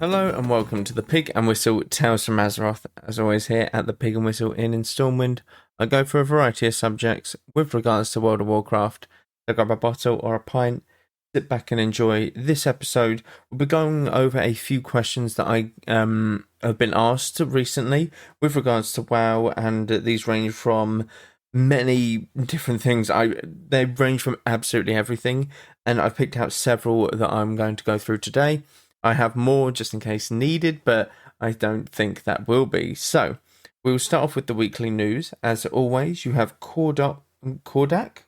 Hello and welcome to the Pig and Whistle Tales from Azeroth. As always, here at the Pig and Whistle Inn in Stormwind, I go for a variety of subjects with regards to World of Warcraft. So grab a bottle or a pint, sit back and enjoy. This episode, we'll be going over a few questions that I have been asked recently with regards to WoW, and these range from many different things. They range from absolutely everything, and I've picked out several that I'm going to go through today. I have more just in case needed, but I don't think that will be. So, we'll start off with the weekly news. As always, you have Kordak, not Kordak.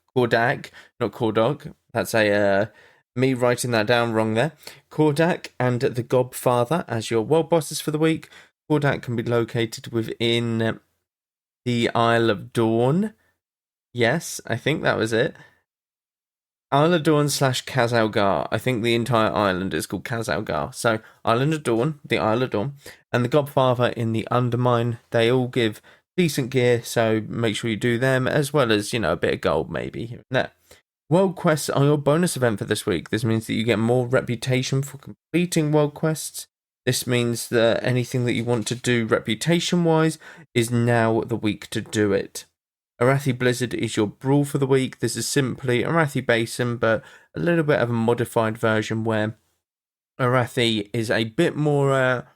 That's me writing that down wrong there. Kordak and the Gobfather as your world bosses for the week. Kordak can be located within the Isle of Dawn. Yes, I think that was it. Isle of Dawn / Khazalgar. I think the entire island is called Khazalgar. So, Island of Dawn, the Isle of Dawn, and the Gobfather in the Undermine. They all give decent gear, so make sure you do them, as well as, a bit of gold maybe here and there. World quests are your bonus event for this week. This means that you get more reputation for completing world quests. This means that anything that you want to do reputation-wise is now the week to do it. Arathi Blizzard is your brawl for the week. This is simply Arathi Basin, but a little bit of a modified version where Arathi is a bit more,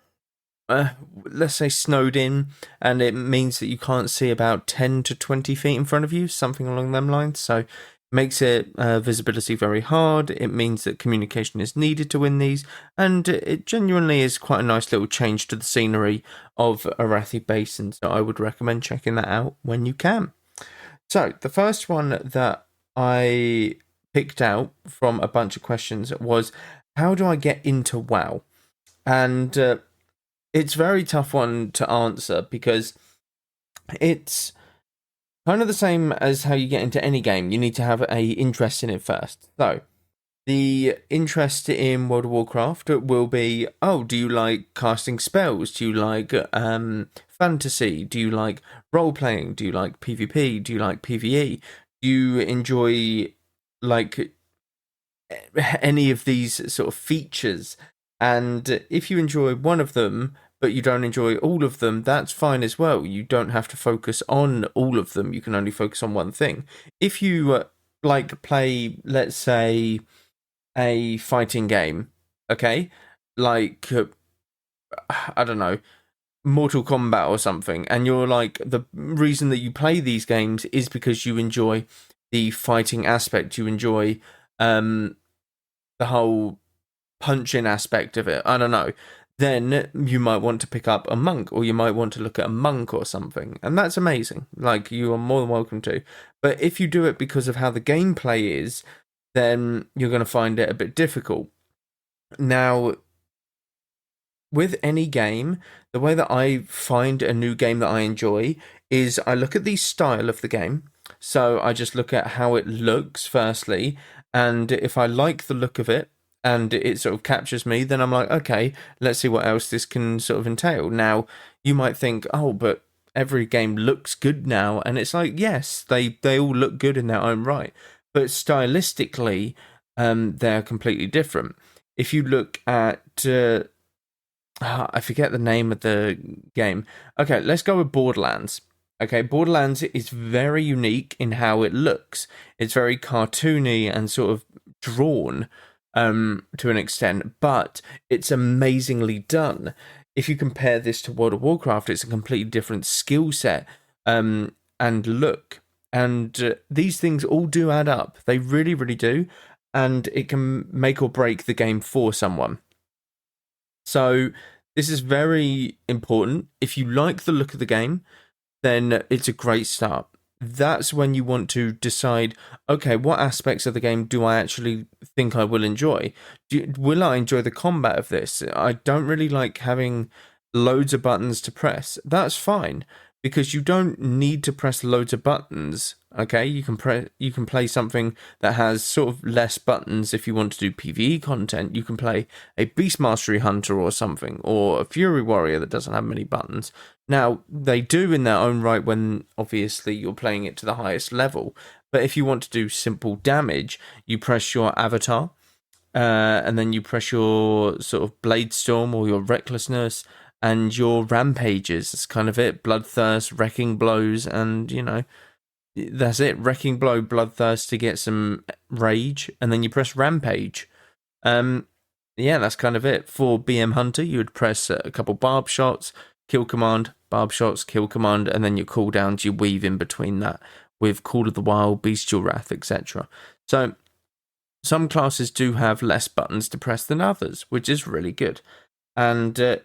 let's say, snowed in, and it means that you can't see about 10 to 20 feet in front of you, something along them lines. So it makes it visibility very hard. It means that communication is needed to win these, and it genuinely is quite a nice little change to the scenery of Arathi Basin. So I would recommend checking that out when you can. So, the first one that I picked out from a bunch of questions was, how do I get into WoW? And it's a very tough one to answer because it's kind of the same as how you get into any game. You need to have an interest in it first. So, the interest in World of Warcraft will be, do you like casting spells? Do you like fantasy? Do you like role-playing? Do you like PvP? Do you like PvE? Do you enjoy, any of these sort of features? And if you enjoy one of them, but you don't enjoy all of them, that's fine as well. You don't have to focus on all of them. You can only focus on one thing. If you, play, let's say, a fighting game, okay? I don't know, Mortal Kombat or something, and you're like, the reason that you play these games is because you enjoy the fighting aspect, you enjoy the whole punching aspect of it, I don't know, then you might want to pick up a monk, or you might want to look at a monk or something, and that's amazing. You are more than welcome to. But if you do it because of how the gameplay is, then you're going to find it a bit difficult. Now, with any game, the way that I find a new game that I enjoy is I look at the style of the game. So I just look at how it looks firstly, and if I like the look of it and it sort of captures me, then I'm like, okay, let's see what else this can sort of entail. Now, you might think, but every game looks good now, and it's like, yes, they all look good in their own right. But stylistically, they're completely different. If you look at, I forget the name of the game. Okay, let's go with Borderlands. Okay, Borderlands is very unique in how it looks. It's very cartoony and sort of drawn to an extent, but it's amazingly done. If you compare this to World of Warcraft, it's a completely different skill set and look. And these things all do add up. They really, really do. And it can make or break the game for someone. So this is very important. If you like the look of the game, then it's a great start. That's when you want to decide, okay, what aspects of the game do I actually think I will enjoy? Will I enjoy the combat of this? I don't really like having loads of buttons to press. That's fine, because you don't need to press loads of buttons, okay? You can play something that has sort of less buttons if you want to do PvE content. You can play a Beast Mastery Hunter or something, or a Fury Warrior that doesn't have many buttons. Now, they do in their own right when, obviously, you're playing it to the highest level. But if you want to do simple damage, you press your avatar, and then you press your sort of Blade Storm or your Recklessness and your Rampages. That's kind of it. Bloodthirst, Wrecking Blows, and that's it. Wrecking Blow, Bloodthirst to get some rage, and then you press Rampage. Yeah, that's kind of it. For BM Hunter, you would press a couple Barb Shots, Kill Command, Barb Shots, Kill Command, and then your cooldowns you weave in between that with Call of the Wild, Bestial Wrath, etc. So some classes do have less buttons to press than others, which is really good. And the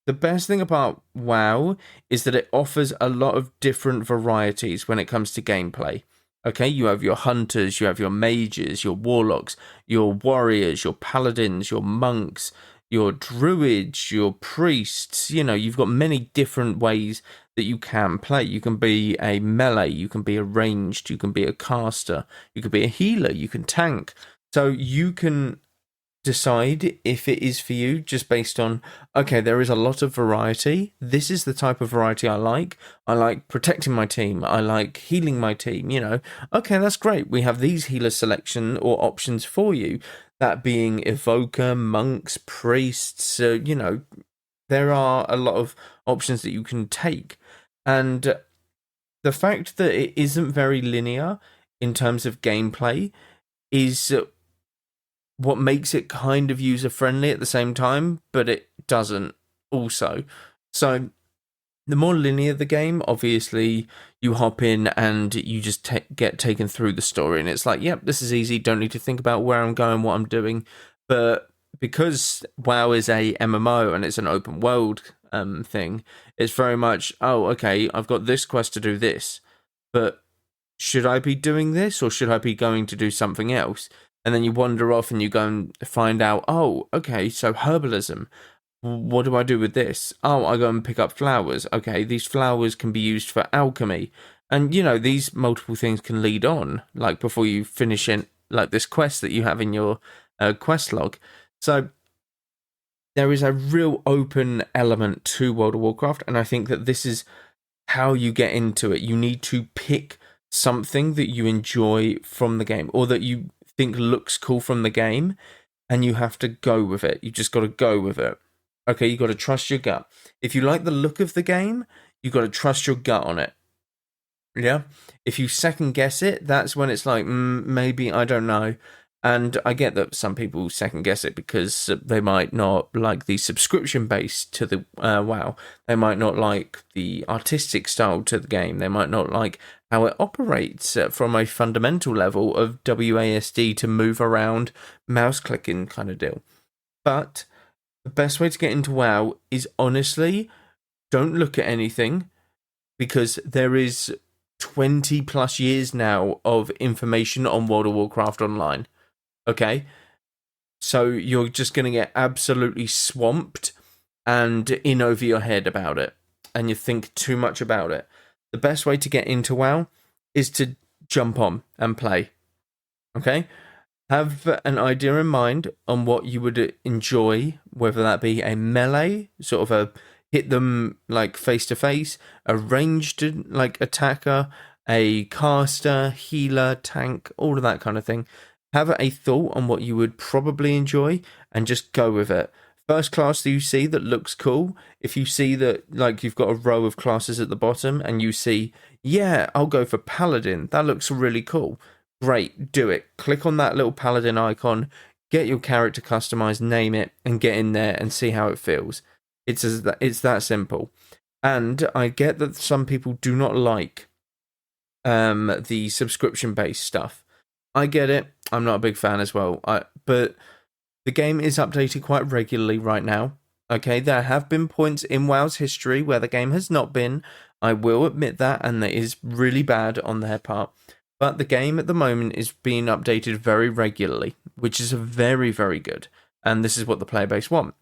best thing about WoW is that it offers a lot of different varieties when it comes to gameplay. Okay, you have your hunters, you have your mages, your warlocks, your warriors, your paladins, your monks, your druids, your priests. You've got many different ways that you can play. You can be a melee, you can be a ranged, you can be a caster, you can be a healer, you can tank. So you can decide if it is for you just based on, okay, there is a lot of variety. This is the type of variety I like. I like protecting my team. I like healing my team, Okay, that's great. We have these healer selection or options for you. That being Evoker, monks, priests, there are a lot of options that you can take. And the fact that it isn't very linear in terms of gameplay is what makes it kind of user-friendly at the same time, but it doesn't also. So the more linear the game, obviously, you hop in and you just get taken through the story, and it's like, yep, this is easy, don't need to think about where I'm going, what I'm doing. But because WoW is a MMO and it's an open world thing, it's very much, oh, okay, I've got this quest to do this, but should I be doing this or should I be going to do something else? And then you wander off and you go and find out, oh, okay, so herbalism. What do I do with this? Oh, I go and pick up flowers. Okay, these flowers can be used for alchemy. And, these multiple things can lead on, like before you finish in, like this quest that you have in your quest log. So there is a real open element to World of Warcraft, and I think that this is how you get into it. You need to pick something that you enjoy from the game, or that you think looks cool from the game, and you have to go with it. You just got to go with it. Okay, you got to trust your gut. If you like the look of the game, you got to trust your gut on it. Yeah? If you second guess it, that's when it's like, maybe, I don't know. And I get that some people second guess it because they might not like the subscription base to the WoW. They might not like the artistic style to the game. They might not like how it operates from a fundamental level of WASD to move around, mouse clicking kind of deal. But the best way to get into WoW is honestly, don't look at anything, because there is 20 plus years now of information on World of Warcraft Online. Okay, so you're just going to get absolutely swamped and in over your head about it, and you think too much about it. The best way to get into WoW is to jump on and play. Okay, have an idea in mind on what you would enjoy, whether that be a melee, sort of a hit them like face to face, a ranged like attacker, a caster, healer, tank, all of that kind of thing. Have a thought on what you would probably enjoy and just go with it. First class that you see that looks cool, if you see that like you've got a row of classes at the bottom and you see, yeah, I'll go for Paladin, that looks really cool. Great, do it. Click on that little Paladin icon, get your character customized, name it, and get in there and see how it feels. It's that simple. And I get that some people do not like the subscription-based stuff. I get it. I'm not a big fan as well. But the game is updated quite regularly right now. Okay, there have been points in WoW's history where the game has not been. I will admit that, and that is really bad on their part. But the game at the moment is being updated very regularly, which is very, very good. And this is what the player base want.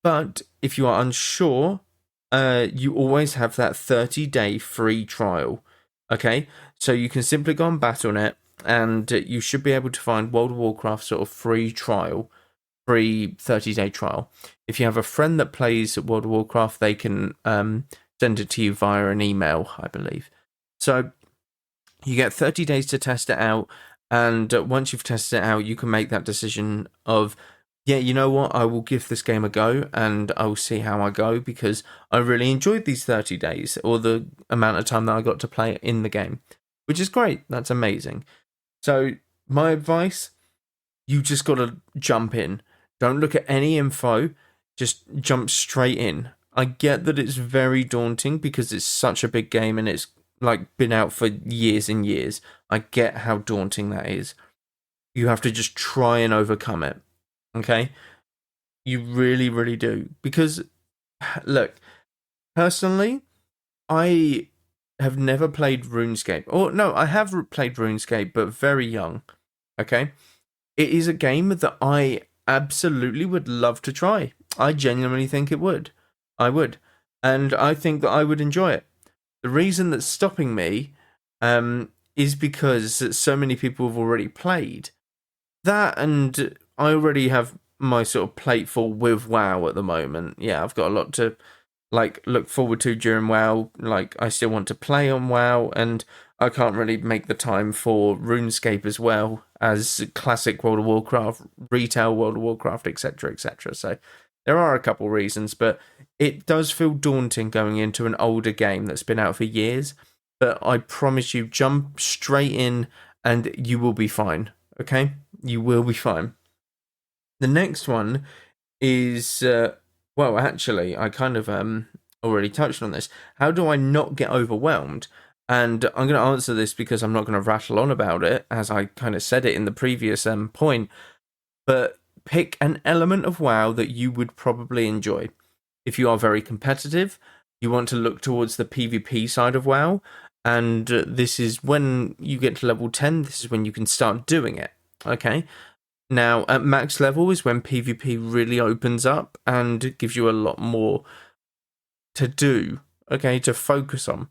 But if you are unsure, you always have that 30-day free trial. Okay, so you can simply go on Battle.net, and you should be able to find World of Warcraft sort of free trial, free 30-day trial. If you have a friend that plays World of Warcraft, they can send it to you via an email, I believe. So you get 30 days to test it out, And once you've tested it out, you can make that decision of, yeah, you know what, I will give this game a go and I will see how I go, because I really enjoyed these 30 days or the amount of time that I got to play in the game, which is great. That's amazing. So my advice, you just got to jump in. Don't look at any info, just jump straight in. I get that it's very daunting because it's such a big game and it's like been out for years and years. I get how daunting that is. You have to just try and overcome it. Okay? You really, really do. Because, look, personally, I have never played RuneScape. Or, no, I have played RuneScape, but very young. Okay? It is a game that I absolutely would love to try. I genuinely think it would. I would. And I think that I would enjoy it. The reason that's stopping me is because so many people have already played. That, and I already have my sort of plate full with WoW at the moment. Yeah, I've got a lot to look forward to during WoW. Like, I still want to play on WoW, and I can't really make the time for RuneScape as well as classic World of Warcraft, retail World of Warcraft, etc., etc. So there are a couple reasons, but it does feel daunting going into an older game that's been out for years. But I promise you, jump straight in and you will be fine. Okay? You will be fine. The next one is, well, actually, I kind of already touched on this. How do I not get overwhelmed? And I'm going to answer this because I'm not going to rattle on about it, as I kind of said it in the previous point. But pick an element of WoW that you would probably enjoy. If you are very competitive, you want to look towards the PvP side of WoW. And this is when you get to level 10, this is when you can start doing it. Okay? Now, at max level is when PvP really opens up and gives you a lot more to do, okay, to focus on.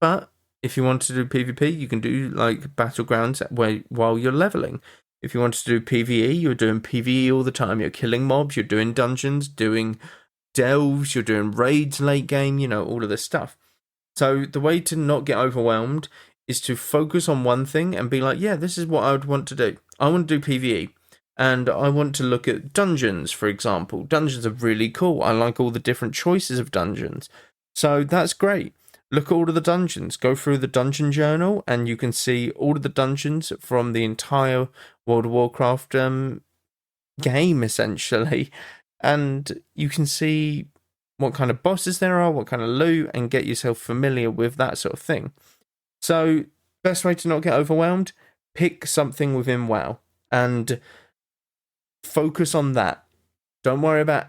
But if you want to do PvP, you can do like battlegrounds while you're leveling. If you want to do PvE, you're doing PvE all the time. You're killing mobs, you're doing dungeons, doing delves, you're doing raids late game, you know, all of this stuff. So the way to not get overwhelmed is to focus on one thing and be like, yeah, this is what I would want to do. I want to do PvE. And I want to look at dungeons, for example. Dungeons are really cool. I like all the different choices of dungeons. So that's great. Look at all of the dungeons. Go through the dungeon journal and you can see all of the dungeons from the entire World of Warcraft game, essentially. And you can see what kind of bosses there are, what kind of loot, and get yourself familiar with that sort of thing. So, best way to not get overwhelmed, pick something within WoW and focus on that. Don't worry about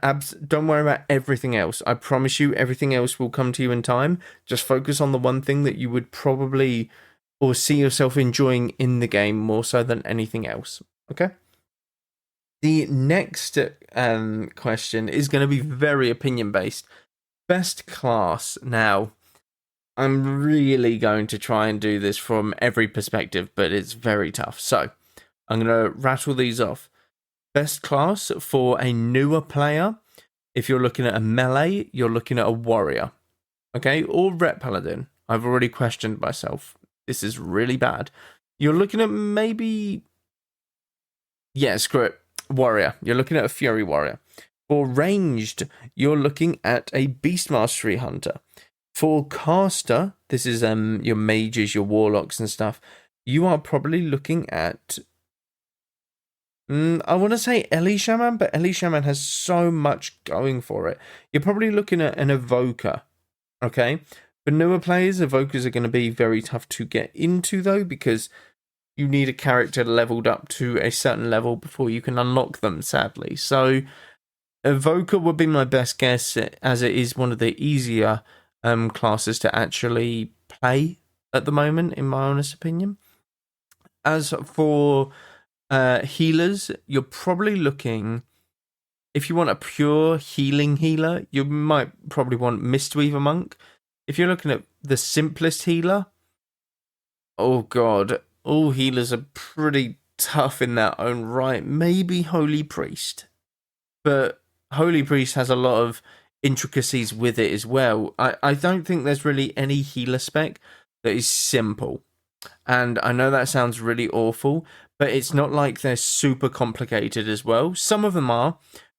everything else. I promise you, everything else will come to you in time. Just focus on the one thing that you would probably or see yourself enjoying in the game more so than anything else. Okay? The next question is going to be very opinion-based. Best class. Now, I'm really going to try and do this from every perspective, but it's very tough. So, I'm going to rattle these off. Best class for a newer player. If you're looking at a melee, you're looking at a warrior. Okay? Or Ret Paladin. I've already questioned myself. This is really bad. You're looking at maybe... yeah, screw it. Warrior. You're looking at a Fury Warrior. For ranged, you're looking at a Beast Mastery Hunter. For caster, this is your mages, your warlocks and stuff. You are probably looking at... I want to say Elemental Shaman, but Elemental Shaman has so much going for it. You're probably looking at an Evoker, okay? For newer players, Evokers are going to be very tough to get into, though, because you need a character leveled up to a certain level before you can unlock them, sadly. So, Evoker would be my best guess, as it is one of the easier classes to actually play at the moment, in my honest opinion. As for... healers, you're probably looking, if you want a pure healing healer, you might probably want Mistweaver Monk. If you're looking at the simplest healer, oh god, all healers are pretty tough in their own right. Maybe Holy Priest, but Holy Priest has a lot of intricacies with it as well. I don't think there's really any healer spec that is simple. And I know that sounds really awful, but it's not like they're super complicated as well. Some of them are,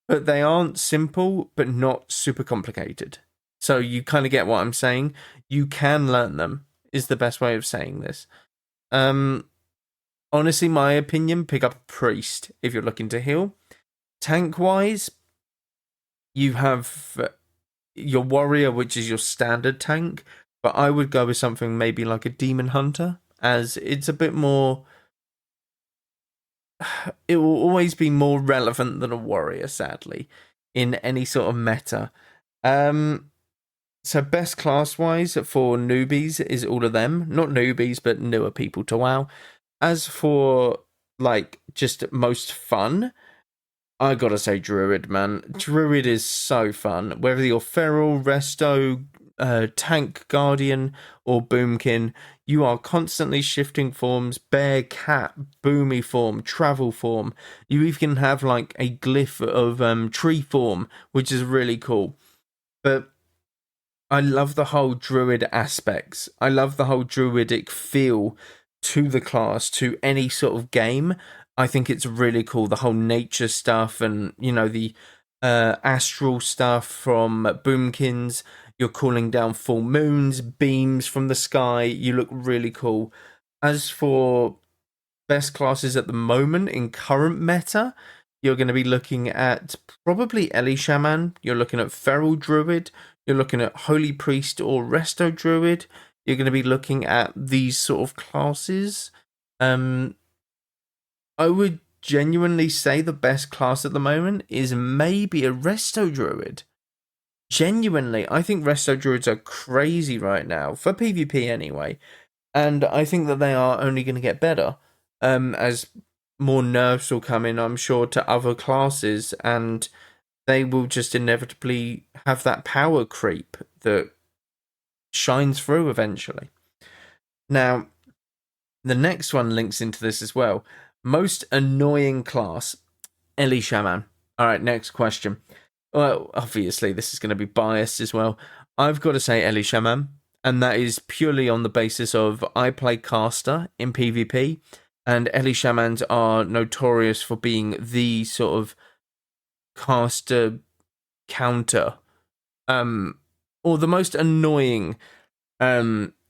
but they aren't simple, but not super complicated. So you kind of get what I'm saying. You can learn them, is the best way of saying this. Honestly, my opinion, pick up a priest if you're looking to heal. Tank-wise, you have your warrior, which is your standard tank, but I would go with something maybe like a demon hunter, as it's a bit more... It will always be more relevant than a warrior, sadly, in any sort of meta. So best class-wise for newbies is all of them. Not newbies, but newer people to WoW. As for, like, just most fun, I gotta say Druid, man. Druid is so fun. Whether you're Feral, Resto, Tank Guardian, or Boomkin, you are constantly shifting forms: bear, cat, boomy form, travel form. You even have like a glyph of tree form, which is really cool. But I love the whole druid aspects. I love the whole druidic feel to the class, to any sort of game. I think it's really cool. The whole nature stuff and, you know, the astral stuff from Boomkins. You're calling down full moons, beams from the sky. You look really cool. As for best classes at the moment in current meta, you're going to be looking at probably Elemental Shaman. You're looking at Feral Druid. You're looking at Holy Priest or Resto Druid. You're going to be looking at these sort of classes. I would genuinely say the best class at the moment is maybe a Resto Druid. Genuinely, I think Resto Druids are crazy right now, for PvP anyway. And I think that they are only going to get better as more nerfs will come in, I'm sure, to other classes, and they will just inevitably have that power creep that shines through eventually. Now, the next one links into this as well. Most annoying class, Elemental Shaman. All right, next question. Well, obviously, this is going to be biased as well. I've got to say Elemental Shaman, and that is purely on the basis of I play caster in PvP, and Elemental Shamans are notorious for being the sort of caster counter, or the most annoying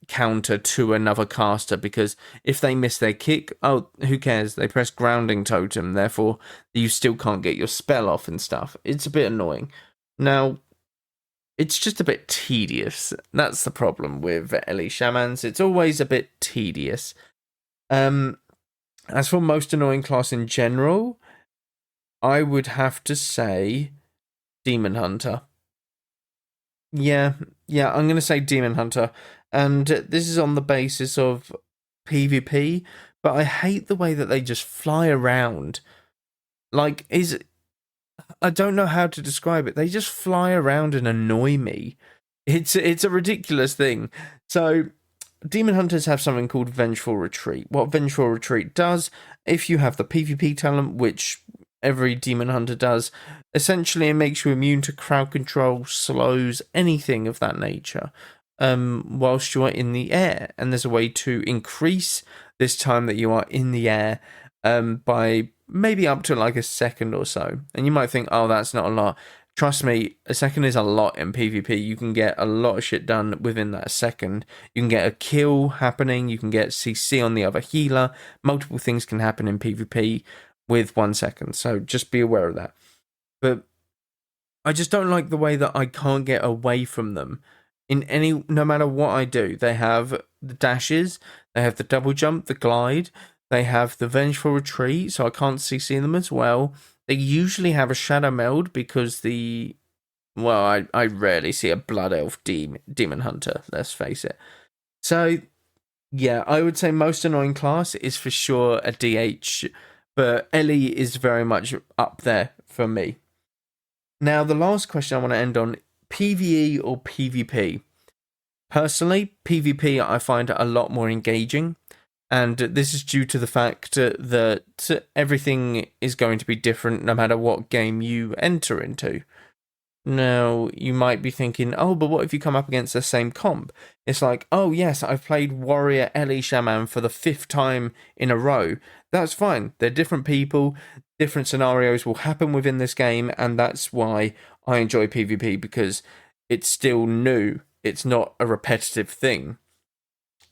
counter to another caster, because if they miss their kick, oh, who cares? They press grounding totem, therefore you still can't get your spell off and stuff. It's a bit annoying. Now, it's just a bit tedious. That's the problem with Elemental Shamans. It's always a bit tedious. As for most annoying class in general, I would have to say Demon Hunter. Yeah, I'm going to say Demon Hunter. And this is on the basis of PvP, but I hate the way that they just fly around. Like, I don't know how to describe it. They just fly around and annoy me. It's a ridiculous thing. So, Demon Hunters have something called Vengeful Retreat. What Vengeful Retreat does, if you have the PvP talent, which every Demon Hunter does, essentially it makes you immune to crowd control, slows, anything of that nature, whilst you are in the air. And there's a way to increase this time that you are in the air by maybe up to like a second or so. And you might think, oh, that's not a lot. Trust me, a second is a lot in PvP. You can get a lot of shit done within that second. You can get a kill happening. You can get CC on the other healer. Multiple things can happen in PvP with 1 second. So just be aware of that. But I just don't like the way that I can't get away from them. No matter what I do, they have the dashes, they have the double jump, the glide, they have the Vengeful Retreat, so I can't CC them as well. They usually have a Shadow Meld because I rarely see a Blood Elf Demon Hunter, let's face it. So, yeah, I would say most annoying class is for sure a DH, but Ellie is very much up there for me. Now, the last question I want to end on, PvE or PvP? Personally, PvP I find a lot more engaging, and this is due to the fact that everything is going to be different no matter what game you enter into. Now, you might be thinking, oh, but what if you come up against the same comp? It's like, oh, yes, I've played Warrior Elemental Shaman for the 5th time in a row. That's fine. They're different people. Different scenarios will happen within this game, and that's why I enjoy PvP, because it's still new. It's not a repetitive thing.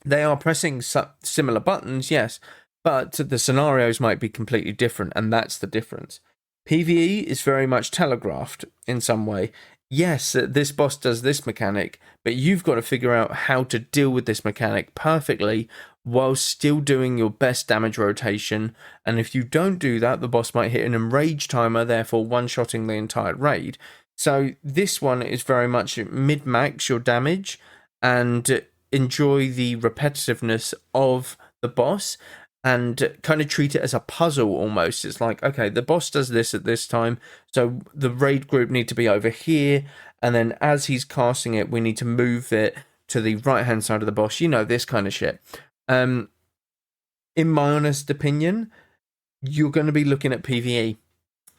They are pressing similar buttons, yes, but the scenarios might be completely different, and that's the difference. PvE is very much telegraphed in some way. Yes, this boss does this mechanic, but you've got to figure out how to deal with this mechanic perfectly while still doing your best damage rotation. And if you don't do that, the boss might hit an enrage timer, therefore one-shotting the entire raid. So this one is very much mid-max your damage and enjoy the repetitiveness of the boss, and kind of treat it as a puzzle almost. It's like, okay, the boss does this at this time, so the raid group need to be over here, and then as he's casting it, we need to move it to the right-hand side of the boss, this kind of shit. In my honest opinion, you're going to be looking at PvE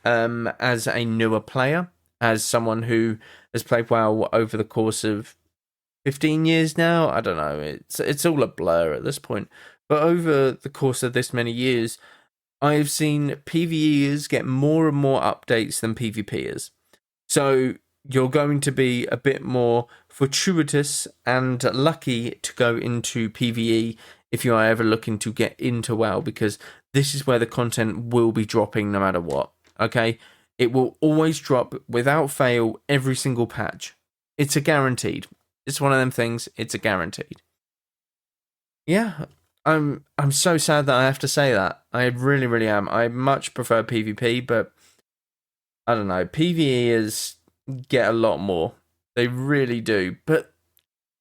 as a newer player, as someone who has played WoW over the course of 15 years now. I don't know, it's all a blur at this point. But over the course of this many years, I've seen PvEers get more and more updates than PvPers. So you're going to be a bit more fortuitous and lucky to go into PvE if you are ever looking to get into WoW, because this is where the content will be dropping no matter what, okay? It will always drop without fail every single patch. It's a guaranteed. It's one of them things, it's a guaranteed. Yeah, I'm so sad that I have to say that. I really, really am. I much prefer PvP, but I don't know. PvEers get a lot more. They really do. But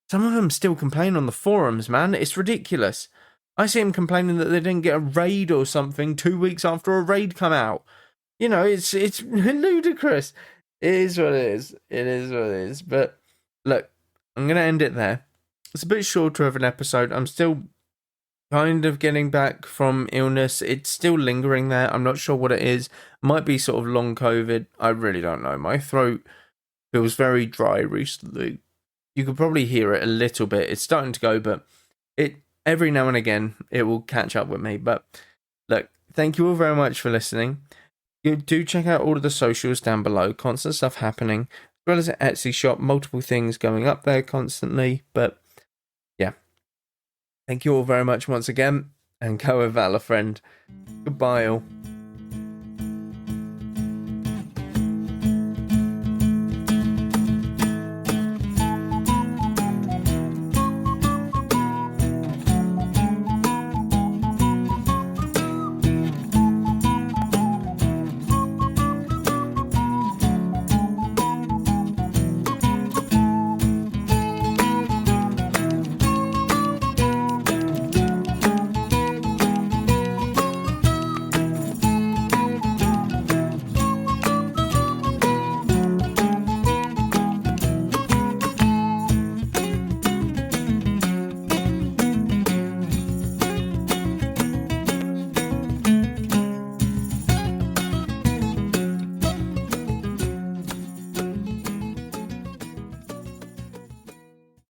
some of them still complain on the forums, man. It's ridiculous. I see them complaining that they didn't get a raid or something 2 weeks after a raid come out. It's ludicrous. It is what it is. It is what it is. But look, I'm going to end it there. It's a bit shorter of an episode. I'm still kind of getting back from illness. It's still lingering there. I'm not sure what it is. Might be sort of long COVID. I really don't know. My throat feels very dry recently. You could probably hear it a little bit. It's starting to go, but it every now and again it will catch up with me. But look, thank you all very much for listening. You do check out all of the socials down below. Constant stuff happening, as well as an Etsy shop. Multiple things going up there constantly. But yeah, thank you all very much once again, and go with valor, friend. Goodbye all.